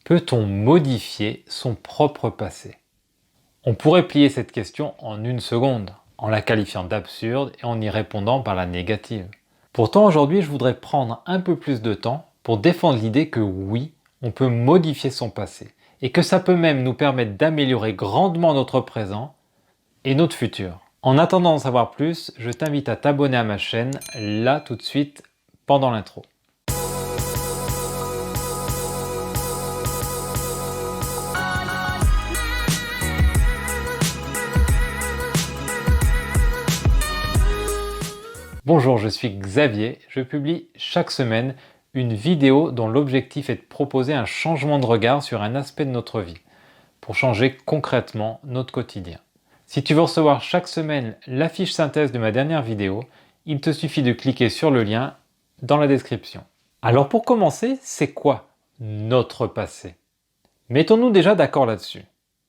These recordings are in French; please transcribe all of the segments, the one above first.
Peut-on modifier son propre passé? On pourrait plier cette question en une seconde, en la qualifiant d'absurde et en y répondant par la négative. Pourtant aujourd'hui je voudrais prendre un peu plus de temps pour défendre l'idée que oui, on peut modifier son passé et que ça peut même nous permettre d'améliorer grandement notre présent et notre futur. En attendant d'en savoir plus, je t'invite à t'abonner à ma chaîne, là tout de suite, pendant l'intro. Bonjour, je suis Xavier, je publie chaque semaine une vidéo dont l'objectif est de proposer un changement de regard sur un aspect de notre vie, pour changer concrètement notre quotidien. Si tu veux recevoir chaque semaine la fiche synthèse de ma dernière vidéo, il te suffit de cliquer sur le lien dans la description. Alors pour commencer, c'est quoi notre passé? Mettons-nous déjà d'accord là-dessus.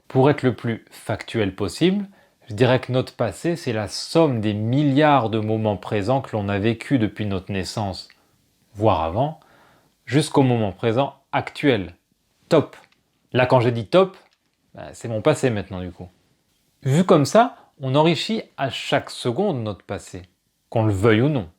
Pour être le plus factuel possible, je dirais que notre passé, c'est la somme des milliards de moments présents que l'on a vécu depuis notre naissance, voire avant, jusqu'au moment présent actuel. Top! Là, quand j'ai dit top, c'est mon passé maintenant du coup. Vu comme ça, on enrichit à chaque seconde notre passé, qu'on le veuille ou non.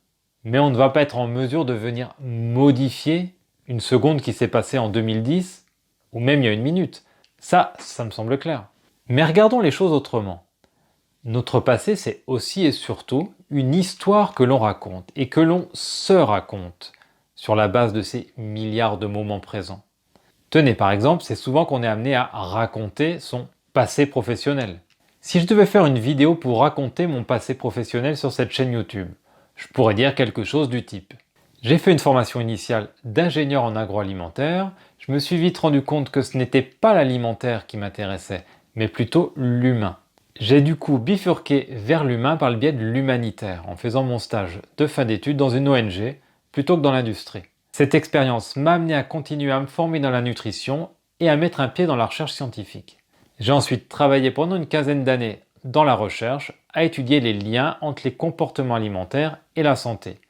Mais on ne va pas être en mesure de venir modifier une seconde qui s'est passée en 2010, ou même il y a une minute. Ça me semble clair. Mais regardons les choses autrement. Notre passé, c'est aussi et surtout une histoire que l'on raconte et que l'on se raconte sur la base de ces milliards de moments présents. Tenez, par exemple, c'est souvent qu'on est amené à raconter son passé professionnel. Si je devais faire une vidéo pour raconter mon passé professionnel sur cette chaîne YouTube, je pourrais dire quelque chose du type: j'ai fait une formation initiale d'ingénieur en agroalimentaire, je me suis vite rendu compte que ce n'était pas l'alimentaire qui m'intéressait, mais plutôt l'humain. J'ai du coup bifurqué vers l'humain par le biais de l'humanitaire, en faisant mon stage de fin d'études dans une ONG, plutôt que dans l'industrie. Cette expérience m'a amené à continuer à me former dans la nutrition et à mettre un pied dans la recherche scientifique. J'ai ensuite travaillé pendant une quinzaine d'années dans la recherche, à étudier les liens entre les comportements alimentaires et la santé.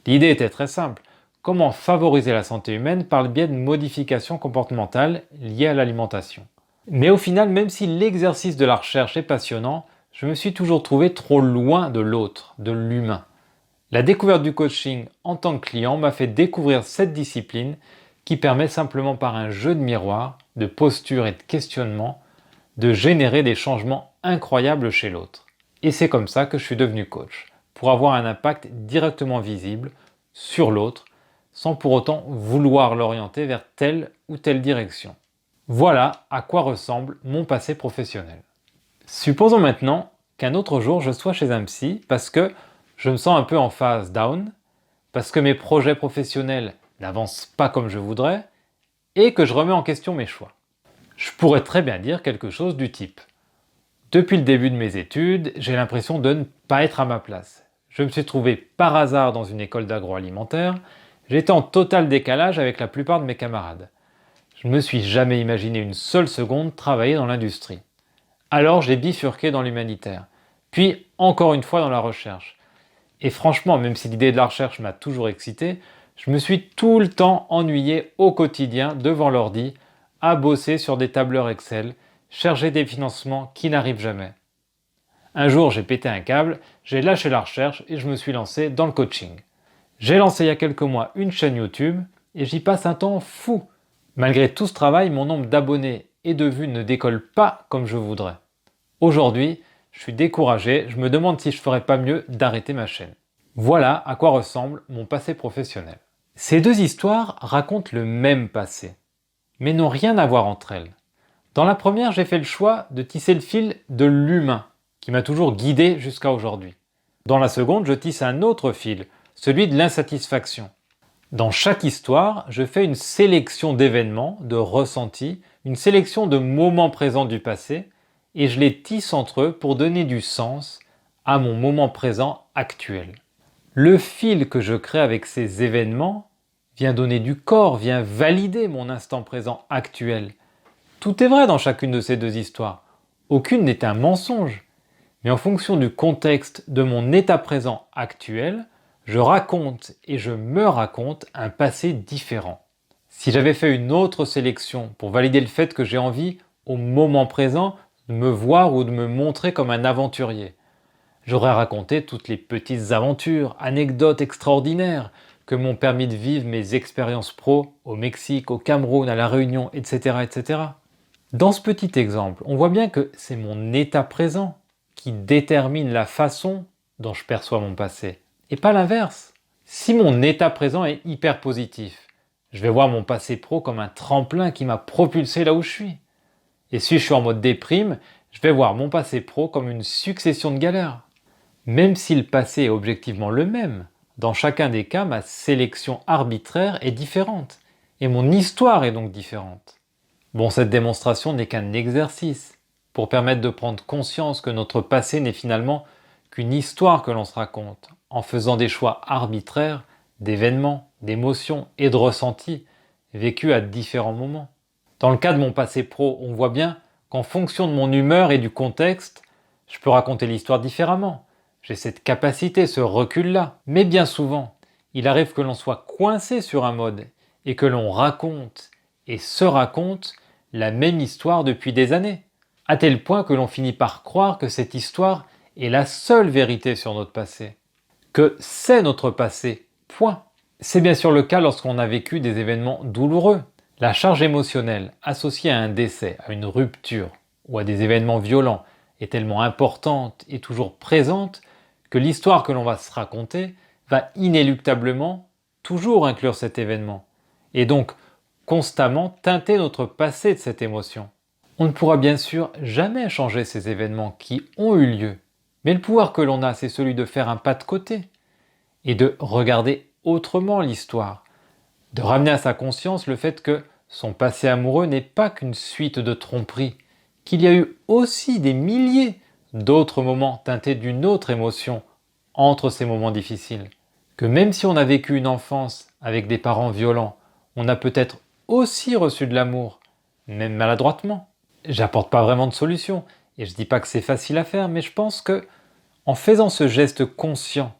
L'idée était très simple: comment favoriser la santé humaine par le biais de modifications comportementales liées à l'alimentation. Mais au final, même si l'exercice de la recherche est passionnant, je me suis toujours trouvé trop loin de l'autre, de l'humain. La découverte du coaching en tant que client m'a fait découvrir cette discipline qui permet simplement par un jeu de miroir, de posture et de questionnement, de générer des changements incroyables chez l'autre. Et c'est comme ça que je suis devenu coach, pour avoir un impact directement visible sur l'autre, sans pour autant vouloir l'orienter vers telle ou telle direction. Voilà à quoi ressemble mon passé professionnel. Supposons maintenant qu'un autre jour je sois chez un psy parce que je me sens un peu en phase down, parce que mes projets professionnels n'avancent pas comme je voudrais et que je remets en question mes choix. Je pourrais très bien dire quelque chose du type: depuis le début de mes études, j'ai l'impression de ne pas être à ma place. Je me suis trouvé par hasard dans une école d'agroalimentaire, j'étais en total décalage avec la plupart de mes camarades. Je ne me suis jamais imaginé une seule seconde travailler dans l'industrie. Alors j'ai bifurqué dans l'humanitaire, puis encore une fois dans la recherche. Et franchement, même si l'idée de la recherche m'a toujours excité, je me suis tout le temps ennuyé au quotidien devant l'ordi, à bosser sur des tableurs Excel, chercher des financements qui n'arrivent jamais. Un jour, j'ai pété un câble, j'ai lâché la recherche et je me suis lancé dans le coaching. J'ai lancé il y a quelques mois une chaîne YouTube et j'y passe un temps fou. Malgré tout ce travail, mon nombre d'abonnés et de vues ne décolle pas comme je voudrais. Aujourd'hui, je suis découragé, je me demande si je ferais pas mieux d'arrêter ma chaîne. Voilà à quoi ressemble mon passé professionnel. Ces deux histoires racontent le même passé, mais n'ont rien à voir entre elles. Dans la première, j'ai fait le choix de tisser le fil de l'humain, qui m'a toujours guidé jusqu'à aujourd'hui. Dans la seconde, je tisse un autre fil, celui de l'insatisfaction. Dans chaque histoire, je fais une sélection d'événements, de ressentis, une sélection de moments présents du passé, et je les tisse entre eux pour donner du sens à mon moment présent actuel. Le fil que je crée avec ces événements vient donner du corps, vient valider mon instant présent actuel. Tout est vrai dans chacune de ces deux histoires. Aucune n'est un mensonge. Mais en fonction du contexte de mon état présent actuel, je raconte et je me raconte un passé différent. Si j'avais fait une autre sélection pour valider le fait que j'ai envie, au moment présent, de me voir ou de me montrer comme un aventurier, j'aurais raconté toutes les petites aventures, anecdotes extraordinaires que m'ont permis de vivre mes expériences pro au Mexique, au Cameroun, à La Réunion, etc., etc. Dans ce petit exemple, on voit bien que c'est mon état présent qui détermine la façon dont je perçois mon passé, et pas l'inverse. Si mon état présent est hyper positif, je vais voir mon passé pro comme un tremplin qui m'a propulsé là où je suis. Et si je suis en mode déprime, je vais voir mon passé pro comme une succession de galères. Même si le passé est objectivement le même, dans chacun des cas, ma sélection arbitraire est différente. Et mon histoire est donc différente. Bon, cette démonstration n'est qu'un exercice pour permettre de prendre conscience que notre passé n'est finalement qu'une histoire que l'on se raconte, en faisant des choix arbitraires d'événements, d'émotions et de ressentis vécus à différents moments. Dans le cas de mon passé pro, on voit bien qu'en fonction de mon humeur et du contexte, je peux raconter l'histoire différemment. J'ai cette capacité, ce recul-là. Mais bien souvent, il arrive que l'on soit coincé sur un mode et que l'on raconte et se raconte la même histoire depuis des années. À tel point que l'on finit par croire que cette histoire est la seule vérité sur notre passé. Que c'est notre passé. Point. C'est bien sûr le cas lorsqu'on a vécu des événements douloureux. La charge émotionnelle associée à un décès, à une rupture ou à des événements violents est tellement importante et toujours présente que l'histoire que l'on va se raconter va inéluctablement toujours inclure cet événement et donc constamment teinter notre passé de cette émotion. On ne pourra bien sûr jamais changer ces événements qui ont eu lieu, mais le pouvoir que l'on a, c'est celui de faire un pas de côté et de regarder autrement l'histoire, de ramener à sa conscience le fait que son passé amoureux n'est pas qu'une suite de tromperies, qu'il y a eu aussi des milliers d'autres moments teintés d'une autre émotion entre ces moments difficiles. Que même si on a vécu une enfance avec des parents violents, on a peut-être aussi reçu de l'amour, même maladroitement. J'apporte pas vraiment de solution, et je dis pas que c'est facile à faire, mais je pense que en faisant ce geste conscient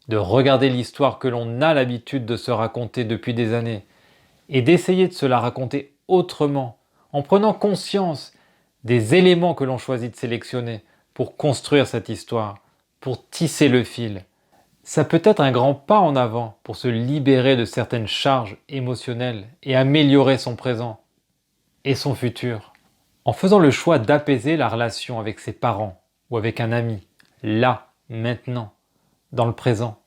de regarder l'histoire que l'on a l'habitude de se raconter depuis des années, et d'essayer de se la raconter autrement, en prenant conscience des éléments que l'on choisit de sélectionner pour construire cette histoire, pour tisser le fil. Ça peut être un grand pas en avant pour se libérer de certaines charges émotionnelles et améliorer son présent et son futur. En faisant le choix d'apaiser la relation avec ses parents ou avec un ami, là, maintenant, dans le présent,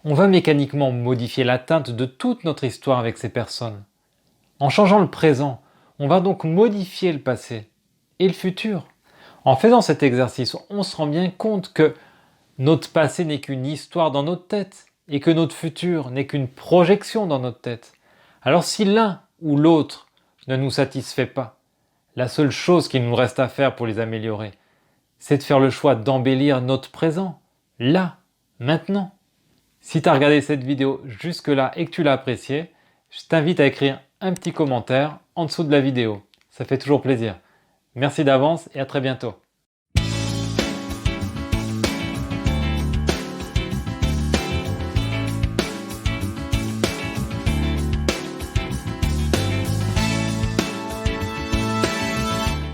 on va mécaniquement modifier la teinte de toute notre histoire avec ces personnes. En changeant le présent, on va donc modifier le passé et le futur. En faisant cet exercice, on se rend bien compte que notre passé n'est qu'une histoire dans notre tête et que notre futur n'est qu'une projection dans notre tête. Alors si l'un ou l'autre ne nous satisfait pas, la seule chose qu'il nous reste à faire pour les améliorer, c'est de faire le choix d'embellir notre présent, là, maintenant. Si tu as regardé cette vidéo jusque-là et que tu l'as appréciée, je t'invite à écrire un petit commentaire en dessous de la vidéo. Ça fait toujours plaisir. Merci d'avance et à très bientôt.